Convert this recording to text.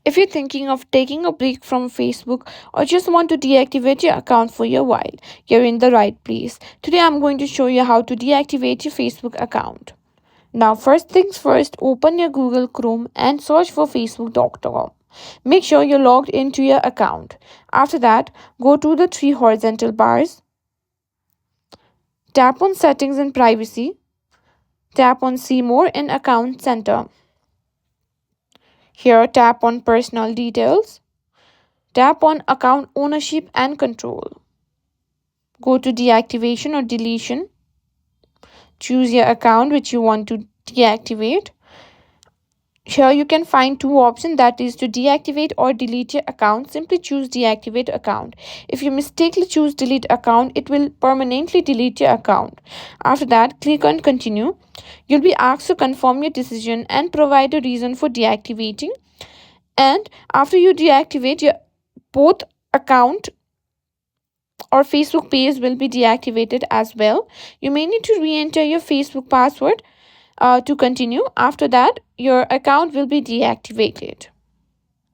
If you're thinking of taking a break from Facebook or just want to deactivate your account for a while, you're in the right place. Today I'm going to show you how to deactivate your Facebook account. Now, first things first, open your Google Chrome and search for facebook.com. Make sure you're logged into your account. After that, go to the three horizontal bars, tap on Settings and Privacy, tap on See More in Account Center. Here, tap on Personal Details, tap on Account Ownership and Control. Go to Deactivation or Deletion. Choose your account which you want to deactivate. Here you can find two options, that is to deactivate or delete your account. Simply choose deactivate account. If you mistakenly choose delete account, it will permanently delete your account. After that, click on continue. You'll be asked to confirm your decision and provide a reason for deactivating. And after you deactivate, your both account or Facebook page will be deactivated as well. You may need to re-enter your Facebook password to continue. After that, your account will be deactivated.